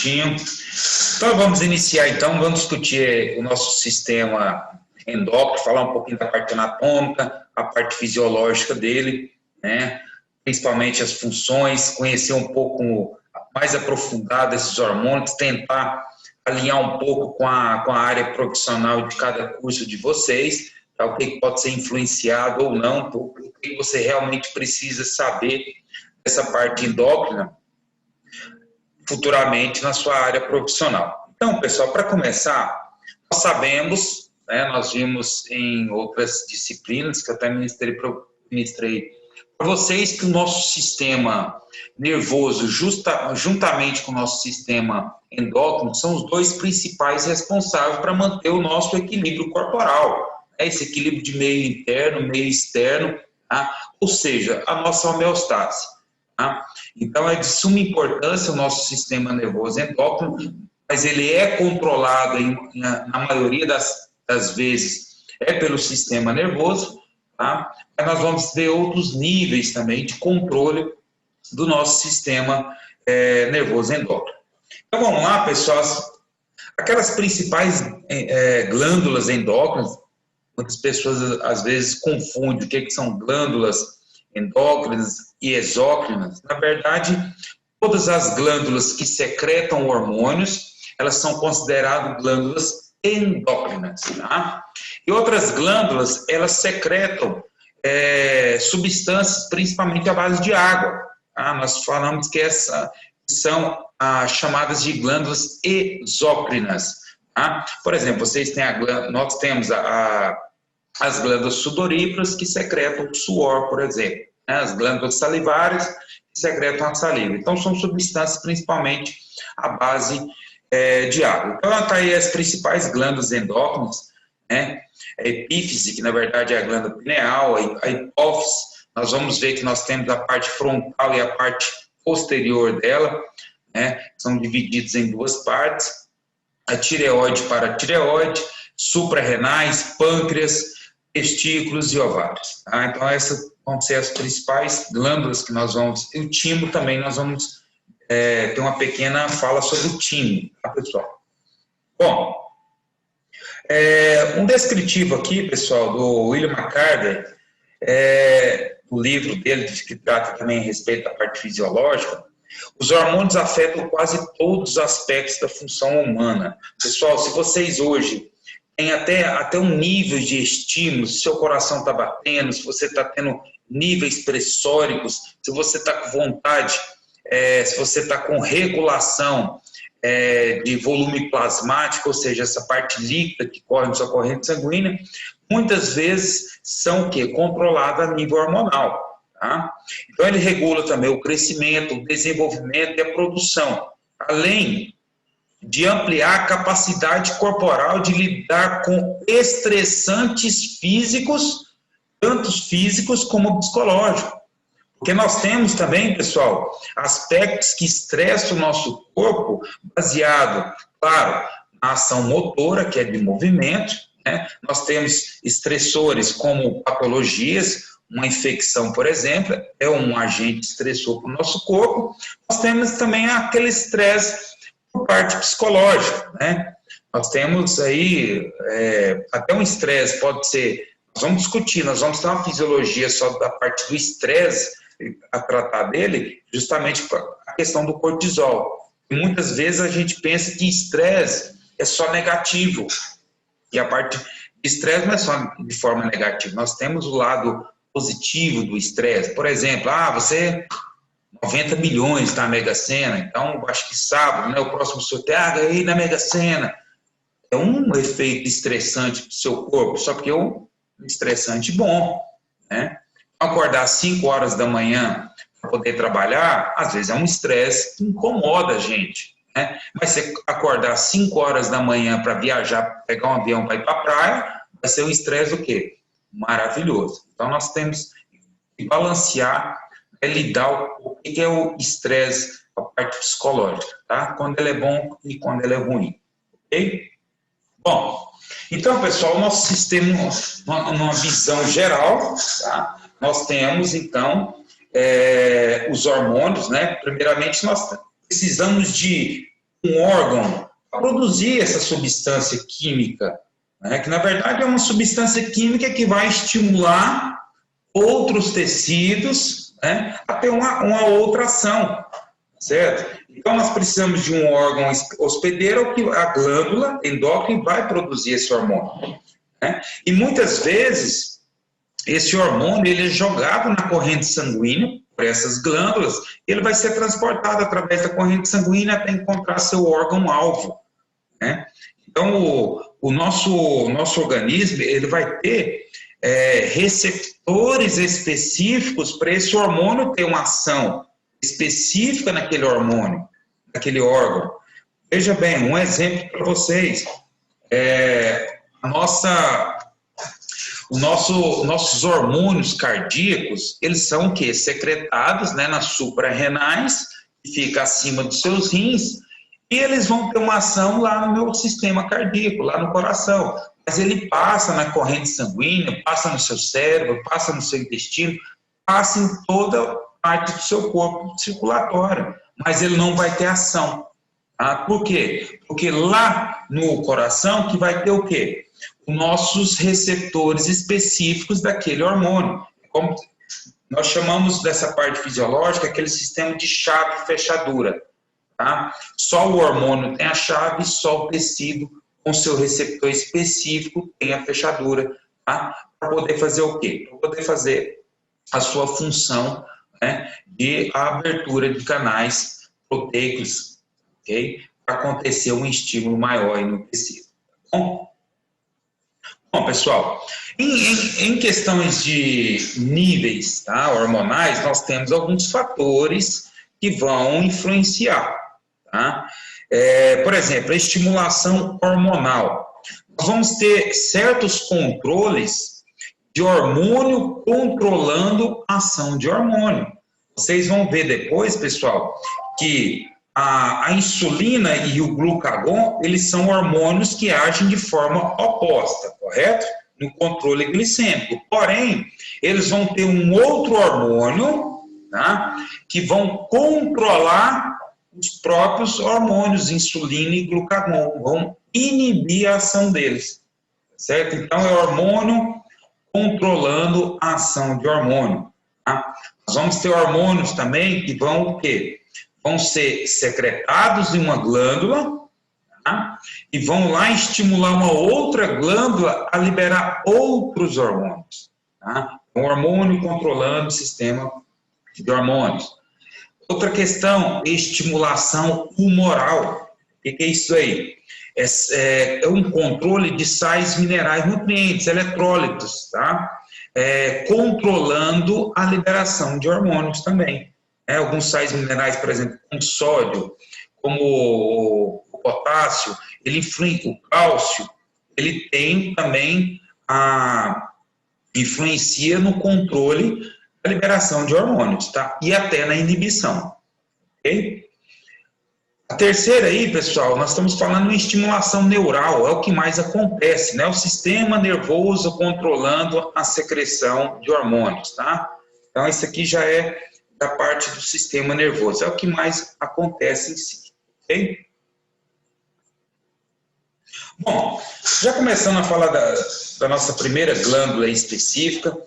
Certinho. Então vamos iniciar então, vamos discutir o nosso sistema endócrino, falar um pouquinho da parte anatômica, a parte fisiológica dele, né? Principalmente as funções, conhecer um pouco mais aprofundado esses hormônios, tentar alinhar um pouco com a área profissional de cada curso de vocês, tá? O que pode ser influenciado ou não, o que você realmente precisa saber dessa parte endócrina futuramente na sua área profissional. Então, pessoal, para começar, nós sabemos, né, nós vimos em outras disciplinas, que eu até ministrei para vocês, que o nosso sistema nervoso, juntamente com o nosso sistema endócrino, são os dois principais responsáveis para manter o nosso equilíbrio corporal, né? Esse equilíbrio de meio interno, meio externo, tá? Ou seja, a nossa homeostase. Tá? Então, é de suma importância o nosso sistema nervoso endócrino, mas ele é controlado, na maioria das vezes, pelo sistema nervoso, tá? Mas nós vamos ver outros níveis também de controle do nosso sistema nervoso endócrino. Então, vamos lá, pessoal. Aquelas principais glândulas endócrinas, muitas pessoas às vezes confundem o que são glândulas endócrinas e exócrinas. Na verdade, todas as glândulas que secretam hormônios, elas são consideradas glândulas endócrinas, tá? E outras glândulas, elas secretam substâncias, principalmente à base de água, tá? Nós falamos que são chamadas de glândulas exócrinas, tá? Por exemplo, nós temos as glândulas sudoríparas que secretam o suor, por exemplo, né? As glândulas salivares que secretam a saliva. Então, são substâncias principalmente à base de água. Então, está aí as principais glândulas endócrinas, né? A epífise, que na verdade é a glândula pineal, a hipófise, nós vamos ver que nós temos a parte frontal e a parte posterior dela, né? São divididos em duas partes, a tireoide e paratireoide, suprarrenais, pâncreas, testículos e ovários. Tá? Então, essas vão ser as principais glândulas que nós vamos... E o timo também, nós vamos ter uma pequena fala sobre o timo, tá, pessoal? Bom, um descritivo aqui, pessoal, do William McCarter, o livro dele, que trata também a respeito da parte fisiológica. Os hormônios afetam quase todos os aspectos da função humana. Pessoal, se vocês hoje tem até um nível de estímulo, se seu coração está batendo, se você está tendo níveis pressóricos, se você está com vontade, se você está com regulação de volume plasmático, ou seja, essa parte líquida que corre na sua corrente sanguínea, muitas vezes são o quê? Controladas a nível hormonal. Tá? Então, ele regula também o crescimento, o desenvolvimento e a produção, além de ampliar a capacidade corporal de lidar com estressantes físicos, tanto físicos como psicológicos. Porque nós temos também, pessoal, aspectos que estressam o nosso corpo, baseado, claro, na ação motora, que é de movimento, né? Nós temos estressores como patologias, uma infecção, por exemplo, é um agente estressor para o nosso corpo. Nós temos também aquele estresse por parte psicológica, né? Nós temos aí até um estresse, pode ser, nós vamos discutir, nós vamos ter uma fisiologia só da parte do estresse, a tratar dele, justamente a questão do cortisol. E muitas vezes a gente pensa que estresse é só negativo, e a parte de estresse não é só de forma negativa, nós temos o lado positivo do estresse. Por exemplo, você 90 milhões na Mega Sena, então acho que sábado, né, o próximo sorteio, ganhei na Mega Sena. É um efeito estressante para o seu corpo, só que é um estressante bom, né? Acordar às 5 horas da manhã para poder trabalhar, às vezes é um estresse que incomoda a gente, né? Mas você acordar às 5 horas da manhã para viajar, pegar um avião para ir para a praia, vai ser um estresse o quê? Maravilhoso. Então, nós temos que balancear, lidar o que é o estresse, a parte psicológica, tá? Quando ele é bom e quando ele é ruim, ok? Bom, então, pessoal, o nosso sistema, numa visão geral, tá? Nós temos, então, os hormônios, né? Primeiramente, nós precisamos de um órgão a produzir essa substância química, né? Que na verdade é uma substância química que vai estimular outros tecidos, né, a ter uma outra ação, certo? Então nós precisamos de um órgão hospedeiro, que a glândula endócrina vai produzir esse hormônio, né? E muitas vezes esse hormônio ele é jogado na corrente sanguínea por essas glândulas, ele vai ser transportado através da corrente sanguínea até encontrar seu órgão-alvo, né? Então, o nosso organismo ele vai ter receptores específicos para esse hormônio ter uma ação específica naquele hormônio, naquele órgão. Veja bem, um exemplo para vocês. Nossos hormônios cardíacos, eles são o quê? Secretados, né, nas suprarrenais, que fica acima dos seus rins, e eles vão ter uma ação lá no meu sistema cardíaco, lá no coração. Mas ele passa na corrente sanguínea, passa no seu cérebro, passa no seu intestino, passa em toda parte do seu corpo circulatório, mas ele não vai ter ação. Tá? Por quê? Porque lá no coração que vai ter o quê? Os nossos receptores específicos daquele hormônio. Como nós chamamos dessa parte fisiológica aquele sistema de chave e fechadura. Tá? Só o hormônio tem a chave, só o tecido com seu receptor específico tem a fechadura, tá? Para poder fazer o quê? Para poder fazer a sua função, né, de abertura de canais proteicos, ok? Para acontecer um estímulo maior aí no tecido. Bom, pessoal, em questões de níveis, tá, hormonais, nós temos alguns fatores que vão influenciar, tá? Por exemplo, a estimulação hormonal. Nós vamos ter certos controles de hormônio controlando a ação de hormônio. Vocês vão ver depois, pessoal, que a insulina e o glucagon, eles são hormônios que agem de forma oposta, correto? No controle glicêmico. Porém, eles vão ter um outro hormônio, tá, que vão controlar os próprios hormônios, insulina e glucagon, vão inibir a ação deles, certo? Então, é hormônio controlando a ação de hormônio. Tá? Nós vamos ter hormônios também que vão o quê? Vão ser secretados em uma glândula, tá? E vão lá estimular uma outra glândula a liberar outros hormônios. Tá? Um hormônio controlando o sistema de hormônios. Outra questão, estimulação humoral. O que é isso aí? É um controle de sais minerais, nutrientes, eletrólitos, tá? Controlando a liberação de hormônios também. Alguns sais minerais, por exemplo, como sódio, como o potássio, o cálcio, ele tem também influencia no controle da liberação de hormônios, tá? E até na inibição, ok? A terceira aí, pessoal, nós estamos falando em estimulação neural, é o que mais acontece, né? O sistema nervoso controlando a secreção de hormônios, tá? Então, isso aqui já é da parte do sistema nervoso, é o que mais acontece em si, ok? Bom, já começando a falar da nossa primeira glândula específica, tá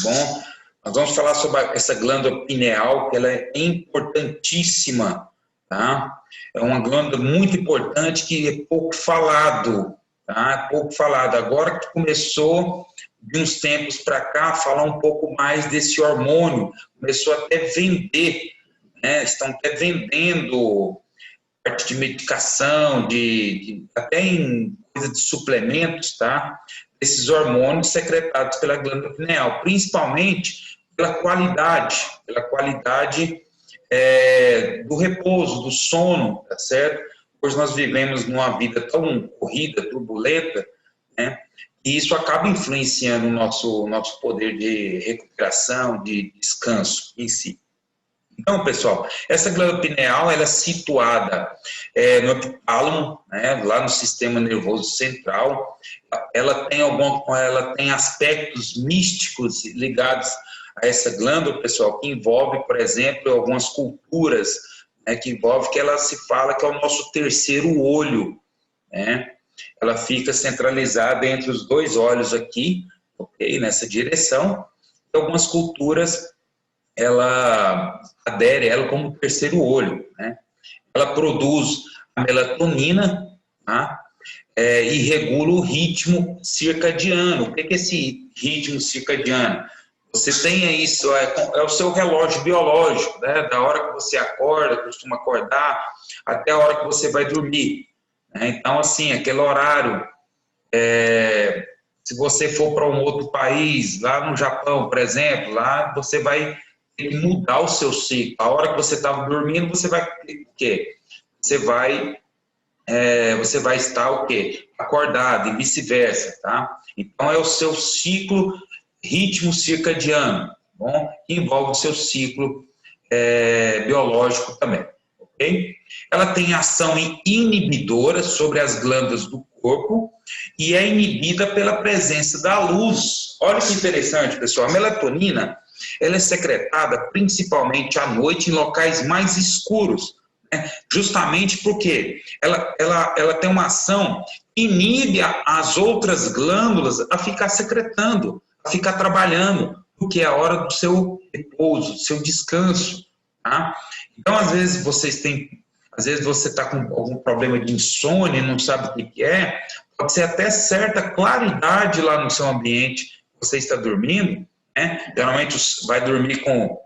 bom? Nós vamos falar sobre essa glândula pineal, que ela é importantíssima, tá? É uma glândula muito importante que é pouco falado, tá? Pouco falado. Agora que começou, de uns tempos para cá, falar um pouco mais desse hormônio, começou até vender, né? Estão até vendendo parte de medicação, até em coisa de suplementos, tá? Esses hormônios secretados pela glândula pineal, principalmente pela qualidade do repouso, do sono, tá certo? Hoje nós vivemos numa vida tão corrida, turbulenta, né? E isso acaba influenciando o nosso poder de recuperação, de descanso em si. Então, pessoal, essa glândula pineal ela é situada no epitálamo, né, lá no sistema nervoso central. Ela tem aspectos místicos ligados a essa glândula, pessoal, que envolve, por exemplo, algumas culturas né, que envolve que ela se fala que é o nosso terceiro olho, né? Ela fica centralizada entre os dois olhos aqui, ok? Nessa direção. E algumas culturas, ela adere a ela como terceiro olho, né? Ela produz a melatonina, tá? E regula o ritmo circadiano. O que é esse ritmo circadiano? Você tem isso, é o seu relógio biológico, né? Da hora que você acorda, costuma acordar, até a hora que você vai dormir. Né? Então, assim, aquele horário, se você for para um outro país, lá no Japão, por exemplo, lá você vai ter que mudar o seu ciclo. A hora que você estava dormindo, você vai o quê? Você vai estar o quê? Acordado e vice-versa, tá? Então, é o seu ciclo, ritmo circadiano, tá bom? Que envolve o seu ciclo biológico também, ok? Ela tem ação inibidora sobre as glândulas do corpo e é inibida pela presença da luz. Olha que interessante, pessoal. A melatonina, ela é secretada principalmente à noite em locais mais escuros, justamente porque ela tem uma ação que inibe as outras glândulas a ficar secretando, a ficar trabalhando, porque é a hora do seu repouso, do seu descanso. Tá? Então, às vezes você está com algum problema de insônia, não sabe o que é, pode ser até certa claridade lá no seu ambiente, você está dormindo, né? Geralmente vai dormir com...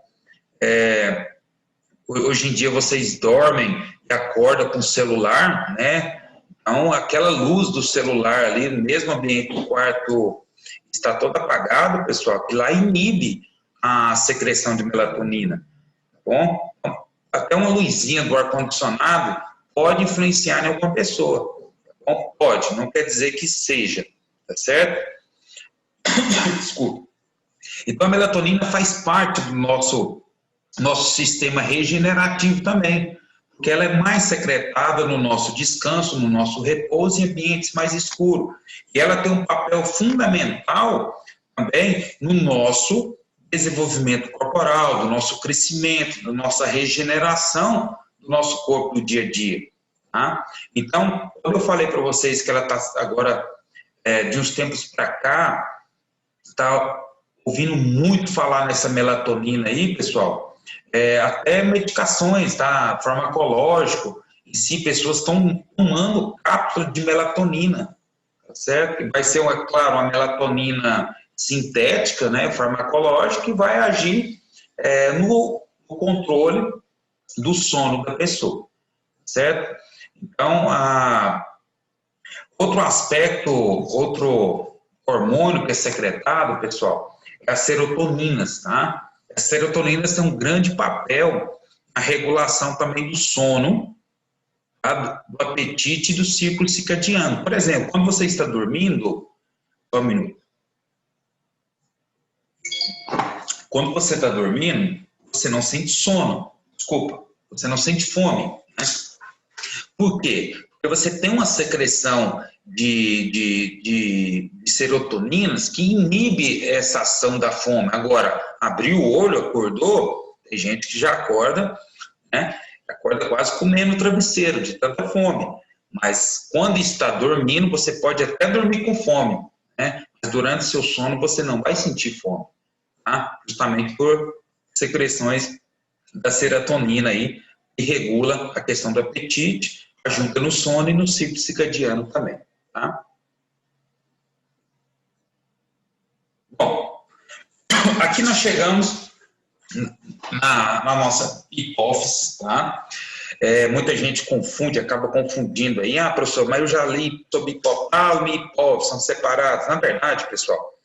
Hoje em dia vocês dormem e acordam com o celular, né? Então, aquela luz do celular ali, no mesmo ambiente do quarto, está todo apagado, pessoal, que lá inibe a secreção de melatonina, tá bom? Então, até uma luzinha do ar-condicionado pode influenciar em alguma pessoa, tá bom? Pode, não quer dizer que seja, tá certo? Desculpa. Então, a melatonina faz parte do nosso sistema regenerativo também, porque ela é mais secretada no nosso descanso, no nosso repouso em ambientes mais escuros. E ela tem um papel fundamental também no nosso desenvolvimento corporal, do nosso crescimento, da nossa regeneração do nosso corpo no dia a dia. Tá? Então, quando eu falei para vocês que ela está agora, de uns tempos para cá, está ouvindo muito falar nessa melatonina aí, pessoal, até medicações, tá? Farmacológico, em si, pessoas estão tomando cápsula de melatonina, tá certo? E vai ser, claro, uma melatonina sintética, né, farmacológica, que vai agir no controle do sono da pessoa, certo? Então, outro aspecto, outro hormônio que é secretado, pessoal, é as serotoninas, tá? As serotoninas têm um grande papel na regulação também do sono, tá? Do apetite e do ciclo circadiano. Por exemplo, quando você está dormindo, só um minuto. Quando você está dormindo, você não sente sono, desculpa, você não sente fome, né? Por quê? Porque você tem uma secreção de serotoninas que inibe essa ação da fome. Agora, abriu o olho, acordou, tem gente que já acorda, né? Acorda quase comendo o travesseiro, de tanta fome. Mas quando está dormindo, você pode até dormir com fome, né? Mas durante seu sono você não vai sentir fome, tá? Justamente por secreções da serotonina aí, que regula a questão do apetite, ajuda no sono e no ciclo circadiano também, tá? Bom, aqui nós chegamos na nossa hipófise, tá? Muita gente confunde, acaba confundindo aí, professor, mas eu já li sobre hipotálamo e hipófise, são separados. Na verdade, pessoal,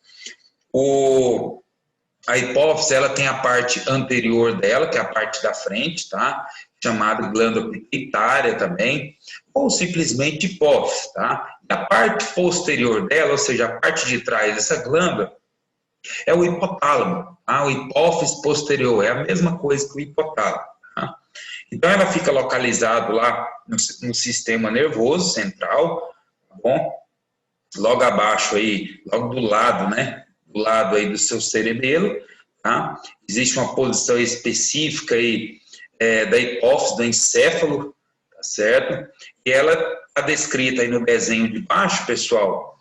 a hipófise, ela tem a parte anterior dela, que é a parte da frente, tá? Chamada glândula pituitária também, ou simplesmente hipófise, tá? E a parte posterior dela, ou seja, a parte de trás dessa glândula, é o hipotálamo, tá? O hipófise posterior é a mesma coisa que o hipotálamo, tá? Então, ela fica localizada lá no sistema nervoso central, tá bom? Logo abaixo aí, logo do lado, né? Do lado aí do seu cerebelo, tá? Existe uma posição específica aí da hipófise, do encéfalo, tá certo? E ela está descrita aí no desenho de baixo, pessoal,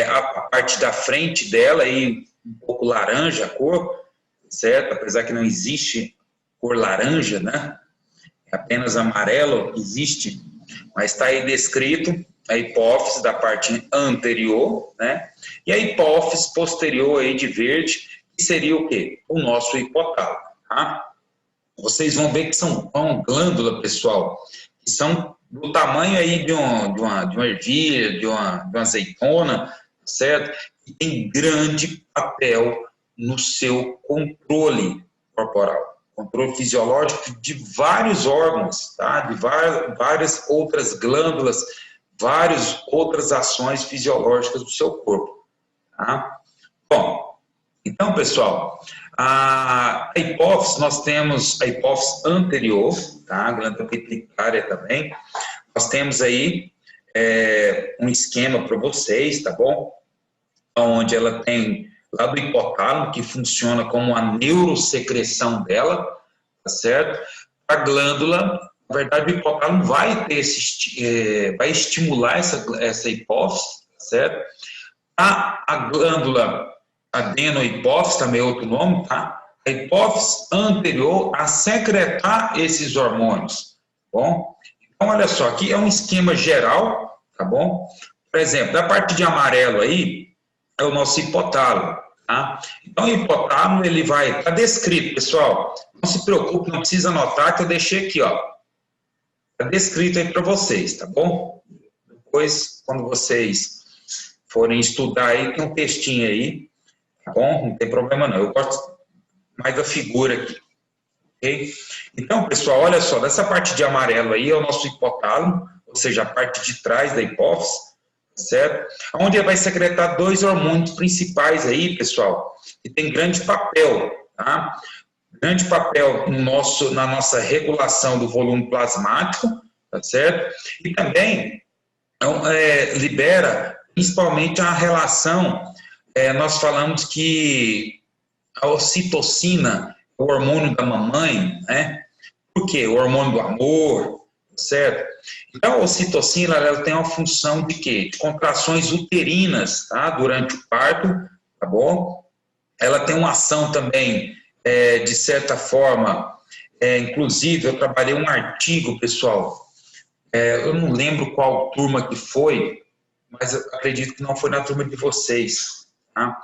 a parte da frente dela, aí, um pouco laranja a cor, certo? Apesar que não existe cor laranja, né? É apenas amarelo, existe, mas está aí descrito a hipófise da parte anterior, né? E a hipófise posterior aí de verde, que seria o quê? O nosso hipotálamo, tá? Vocês vão ver que são uma glândula, pessoal, que são do tamanho aí de uma ervilha, de uma azeitona, certo? E tem grande papel no seu controle corporal, controle fisiológico de vários órgãos, tá? De várias outras glândulas, várias outras ações fisiológicas do seu corpo, tá? Bom, então, pessoal, a hipófise, nós temos a hipófise anterior, tá? A glândula pituitária também. Nós temos aí um esquema para vocês, tá bom? Onde ela tem lá do hipotálamo, que funciona como a neurosecreção dela, tá certo? A glândula, na verdade, o hipotálamo vai ter vai estimular essa hipófise, tá certo? A glândula adenohipófise, também é outro nome, tá? A hipófise anterior a secretar esses hormônios, tá bom? Então, olha só, aqui é um esquema geral, tá bom? Por exemplo, da parte de amarelo aí, é o nosso hipotálamo, tá? Então, o hipotálamo, ele vai, tá descrito, pessoal, não se preocupe, não precisa anotar, que eu deixei aqui, ó, tá descrito aí para vocês, tá bom? Depois, quando vocês forem estudar aí, tem um textinho aí, tá bom? Não tem problema não, eu gosto mais da figura aqui, ok? Então, pessoal, olha só, dessa parte de amarelo aí é o nosso hipotálamo, ou seja, a parte de trás da hipófise, certo? Onde ele vai secretar dois hormônios principais aí, pessoal, que tem grande papel, tá? Grande papel na nossa regulação do volume plasmático, tá certo? E também libera principalmente a relação, nós falamos que a ocitocina, o hormônio da mamãe, né? Por quê? O hormônio do amor, certo? Então, a ocitocina, ela tem uma função de quê? De contrações uterinas, tá? Durante o parto, tá bom? Ela tem uma ação também, de certa forma, inclusive, eu trabalhei um artigo, pessoal, eu não lembro qual turma que foi, mas eu acredito que não foi na turma de vocês, tá?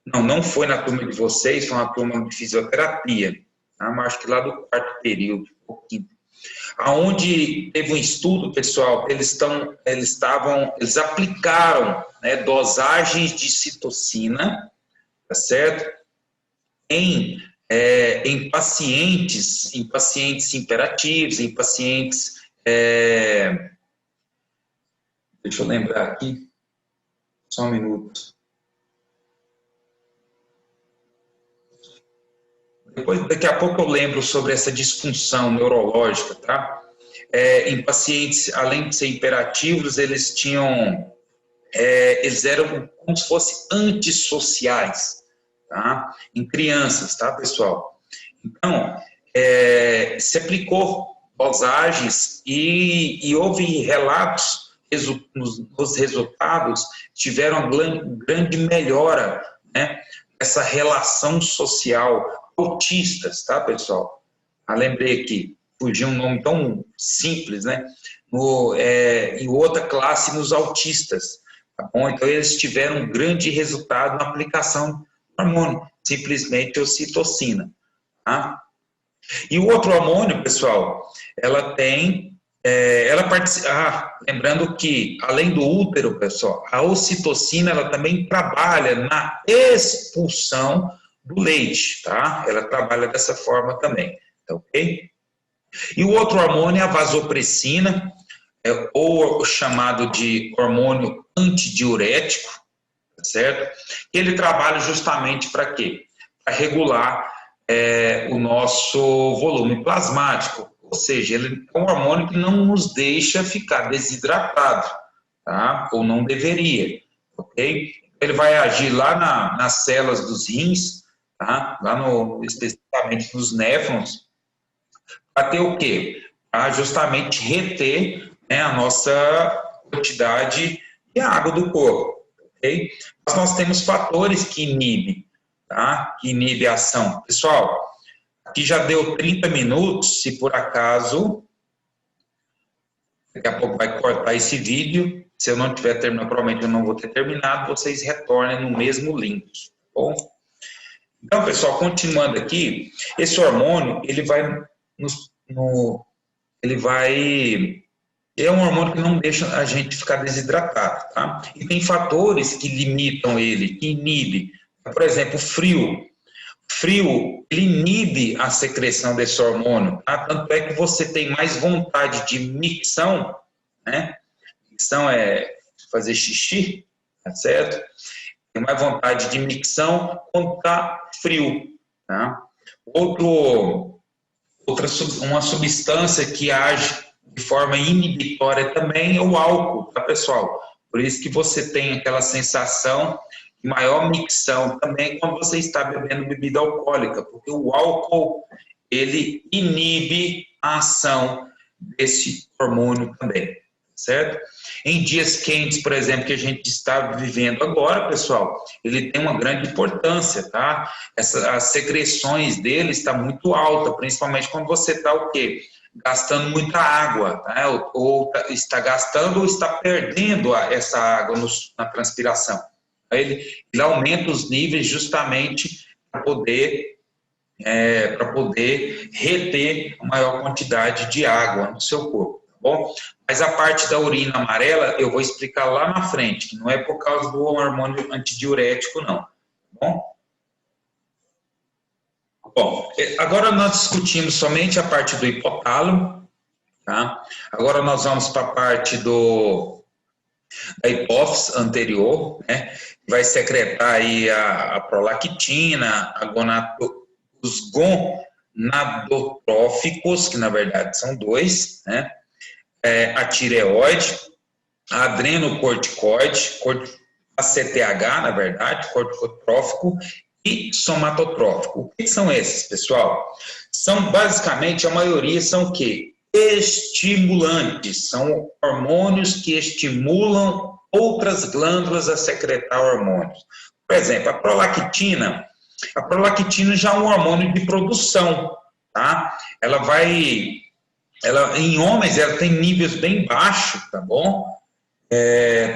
Não foi na turma de vocês, foi na turma de fisioterapia, tá? Mas acho que lá do quarto período, um pouquinho. Aonde teve um estudo, pessoal, eles aplicaram, né, dosagens de citocina, tá certo? Em pacientes imperativos, em pacientes, deixa eu lembrar aqui, só um minuto. Daqui a pouco eu lembro sobre essa disfunção neurológica, tá? Em pacientes, além de ser imperativos, eles eram como se fossem antissociais, tá? Em crianças, tá, pessoal? Então, se aplicou dosagens e houve relatos, os resultados tiveram grande melhora, né? Essa relação social. Autistas, tá, pessoal? Lembrei aqui, fugiu um nome tão simples, né? E outra classe nos autistas, tá bom? Então, eles tiveram um grande resultado na aplicação do hormônio, simplesmente ocitocina, tá? E o outro hormônio, pessoal, ela tem, lembrando que, além do útero, pessoal, a ocitocina, ela também trabalha na expulsão do leite, tá? Ela trabalha dessa forma também, tá ok? E o outro hormônio é a vasopressina, ou chamado de hormônio antidiurético, tá certo? Ele trabalha justamente para quê? Para regular o nosso volume plasmático, ou seja, ele é um hormônio que não nos deixa ficar desidratado, tá? Ou não deveria, ok? Ele vai agir lá nas células dos rins, tá? Lá especificamente nos néfrons, Para ter o quê? Para justamente reter, né, a nossa quantidade de água do corpo, ok? Mas nós temos fatores que inibem, tá? Que inibem a ação. Pessoal, aqui já deu 30 minutos, se por acaso, daqui a pouco vai cortar esse vídeo, se eu não tiver terminado, provavelmente eu não vou ter terminado, vocês retornem no mesmo link, tá bom? Então, pessoal, continuando aqui, esse hormônio, ele vai é um hormônio que não deixa a gente ficar desidratado, tá? E tem fatores que limitam ele, que inibem. Por exemplo, o frio. Frio, ele inibe a secreção desse hormônio, tá? Tanto é que você tem mais vontade de micção, né? Micção é fazer xixi, tá certo? Tem mais vontade de micção quando está frio, tá? Uma substância que age de forma inibitória também é o álcool, tá, pessoal? Por isso que você tem aquela sensação de maior micção também quando você está bebendo bebida alcoólica, porque o álcool, ele inibe a ação desse hormônio também, certo? Em dias quentes, por exemplo, que a gente está vivendo agora, pessoal, ele tem uma grande importância, tá? As secreções dele estão muito altas, principalmente quando você está o quê? Gastando muita água, tá? Ou está gastando ou está perdendo essa água na transpiração. Ele aumenta os níveis justamente para poder reter a maior quantidade de água no seu corpo, tá bom? Mas a parte da urina amarela eu vou explicar lá na frente, que não é por causa do hormônio antidiurético, não, tá bom? Bom, agora nós discutimos somente a parte do hipotálamo, tá? Agora nós vamos para a parte da hipófise anterior, né? Vai secretar aí a prolactina, os gonadotróficos, que na verdade são dois, né? A tireoide, a adrenocorticoide, a CTH, na verdade, corticotrófico e somatotrófico. O que são esses, pessoal? São basicamente, a maioria são o quê? Estimulantes, são hormônios que estimulam outras glândulas a secretar hormônios. Por exemplo, a prolactina já é um hormônio de produção, tá? Em homens, ela tem níveis bem baixos, tá bom?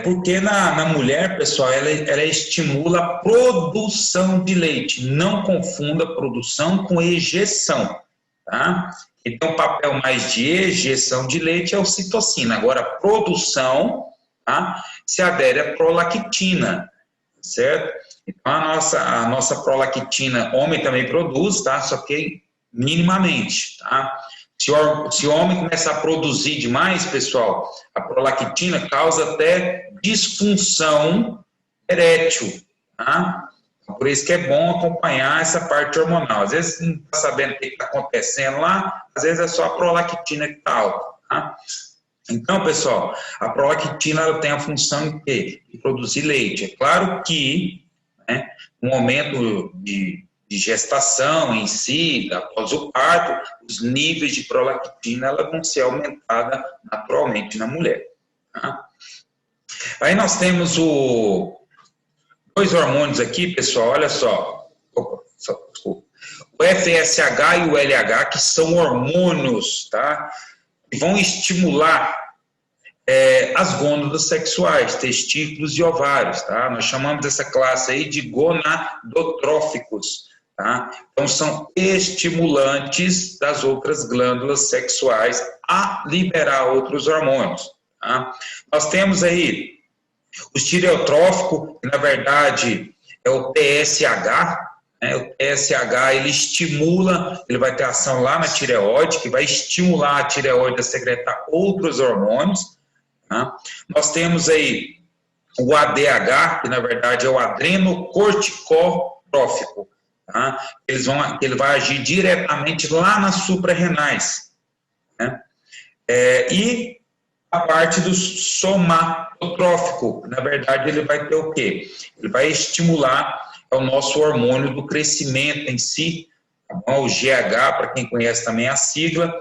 Porque na mulher, pessoal, ela estimula a produção de leite. Não confunda produção com ejeção, tá? Então, o papel mais de ejeção de leite é a ocitocina. Agora, a produção, tá? Se adere à prolactina, certo? Então, a nossa prolactina, homem também produz, tá? Só que minimamente, tá? Se o homem começar a produzir demais, pessoal, a prolactina causa até disfunção erétil, tá? Por isso que é bom acompanhar essa parte hormonal. Às vezes não está sabendo o que está acontecendo lá, às vezes é só a prolactina que está alta, tá? Então, pessoal, a prolactina ela tem a função de produzir leite. É claro que, né, no momento de gestação em si, após o parto, os níveis de prolactina ela vão ser aumentados naturalmente na mulher. Tá? Aí nós temos dois hormônios aqui, pessoal, olha só. Desculpa. O FSH e o LH, que são hormônios, tá? Que vão estimular as gônadas sexuais, testículos e ovários, tá? Nós chamamos essa classe aí de gonadotróficos, tá? Então, são estimulantes das outras glândulas sexuais a liberar outros hormônios, tá? Nós temos aí o tireotrófico, que na verdade é o TSH, né? O TSH, ele estimula, ele vai ter ação lá na tireoide, que vai estimular a tireoide a secretar outros hormônios, tá? Nós temos aí o ADH, que na verdade é o adrenocorticotrófico, tá? Ele vai agir diretamente lá nas suprarrenais, né? E a parte do somatotrófico, na verdade ele vai ter o quê? Ele vai estimular o nosso hormônio do crescimento em si, tá bom? O GH, para quem conhece também a sigla,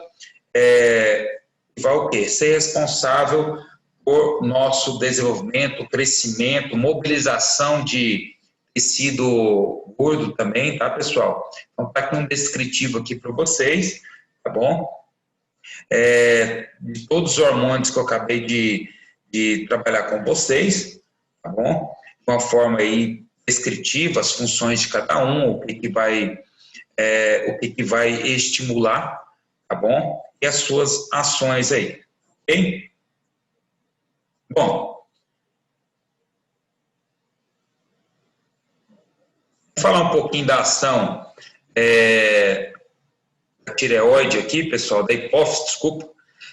vai o quê? Ser responsável por nosso desenvolvimento, crescimento, mobilização de tecido gordo também, tá, pessoal? Então, tá aqui um descritivo aqui para vocês, tá bom? De todos os hormônios que eu acabei de trabalhar com vocês, tá bom? De uma forma aí descritiva, as funções de cada um, o que vai estimular, tá bom? E as suas ações aí, ok? Bom, vou falar um pouquinho da ação da tireoide aqui, pessoal, da hipófise, desculpa,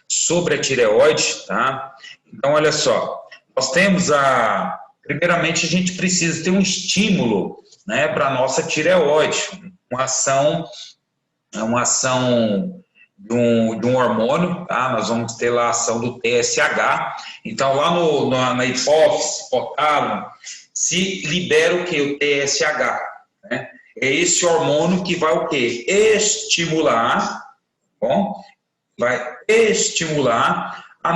sobre a tireoide, tá? Então, olha só, nós temos primeiramente, a gente precisa ter um estímulo, né, para a nossa tireoide, uma ação de um hormônio, tá? Nós vamos ter lá a ação do TSH. Então, lá na hipófise, hipotálamo, se libera o que? O TSH, né? É esse hormônio que vai o quê? Estimular, bom? Vai estimular a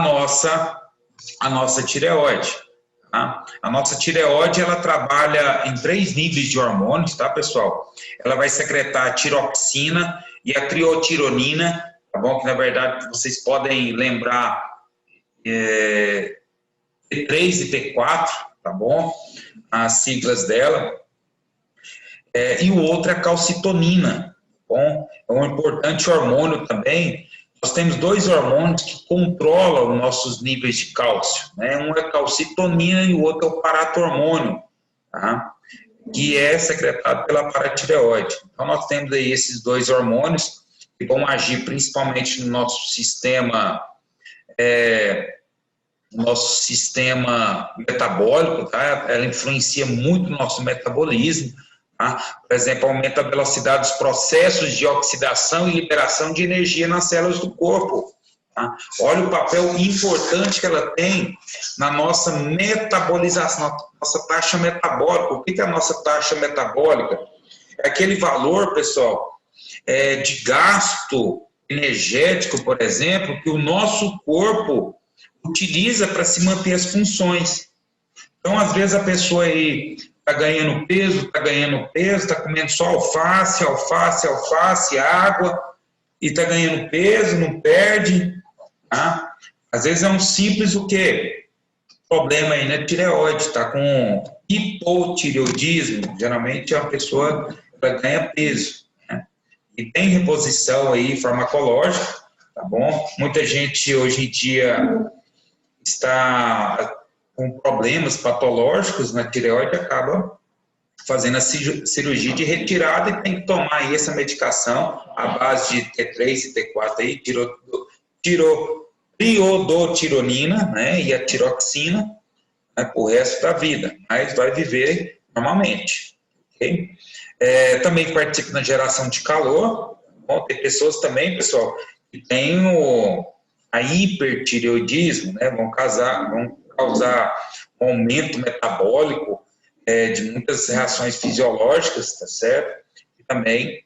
nossa tireoide. Tá? A nossa tireoide, ela trabalha em 3 níveis de hormônios, tá, pessoal? Ela vai secretar a tiroxina e a triotironina, tá bom? Que, na verdade, vocês podem lembrar T3 e T4, tá bom? As siglas dela. E o outro é a calcitonina, tá bom? É um importante hormônio também. Nós temos 2 hormônios que controlam os nossos níveis de cálcio, né? Um é a calcitonina e o outro é o paratormônio, tá? Que é secretado pela paratireoide. Então, nós temos aí esses 2 hormônios que vão agir principalmente no nosso sistema metabólico, tá? Ela influencia muito no nosso metabolismo, tá? Por exemplo, aumenta a velocidade dos processos de oxidação e liberação de energia nas células do corpo. Tá? Olha o papel importante que ela tem na nossa metabolização, na nossa taxa metabólica. O que é a nossa taxa metabólica? É aquele valor, pessoal, de gasto energético, por exemplo, que o nosso corpo utiliza para se manter as funções. Então, às vezes, a pessoa aí está ganhando peso, está comendo só alface, água, e está ganhando peso, não perde. Tá? Às vezes é um simples o quê? Problema aí na tireoide, está com hipotireoidismo, geralmente a pessoa ganha peso, né? E tem reposição aí farmacológica, tá bom? Muita gente hoje em dia está com problemas patológicos na tireoide, acaba fazendo a cirurgia de retirada e tem que tomar aí essa medicação à base de T3 e T4 aí, triodotironina, né, e a tiroxina, né, o resto da vida, mas vai viver normalmente, ok? Também participa na geração de calor. Bom, tem pessoas também, pessoal, que têm a hipertireoidismo, né, vão causar um aumento metabólico de muitas reações fisiológicas, tá certo? E também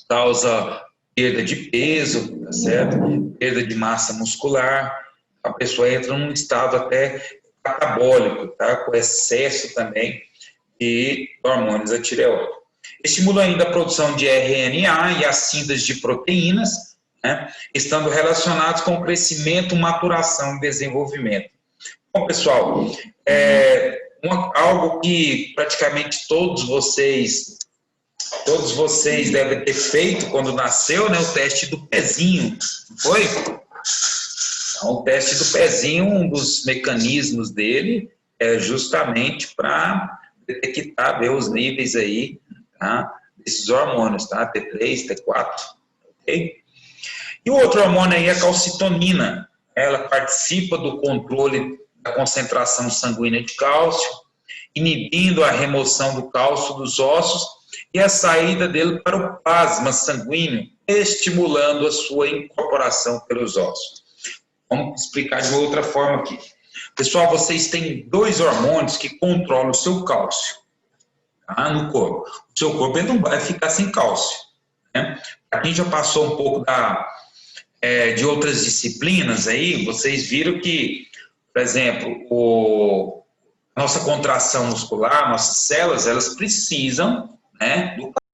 causa perda de peso, tá certo? Perda de massa muscular. A pessoa entra num estado até catabólico, tá? Com excesso também de hormônios da tireoide. Estimula ainda a produção de RNA e a síntese de proteínas, né? Estando relacionados com o crescimento, maturação e desenvolvimento. Bom, pessoal, algo que praticamente todos vocês devem ter feito quando nasceu, né? O teste do pezinho, foi? Então, o teste do pezinho, um dos mecanismos dele é justamente para detectar, ver os níveis aí, tá? Desses hormônios, tá? T3, T4, ok? E o outro hormônio aí é a calcitonina. Ela participa do controle da concentração sanguínea de cálcio, inibindo a remoção do cálcio dos ossos e a saída dele para o plasma sanguíneo, estimulando a sua incorporação pelos ossos. Vamos explicar de uma outra forma aqui. Pessoal, vocês têm 2 hormônios que controlam o seu cálcio, tá, no corpo. O seu corpo ele não vai ficar sem cálcio, né? Para quem já passou um pouco de outras disciplinas aí, vocês viram que, por exemplo, nossa contração muscular, nossas células, elas precisam, né, do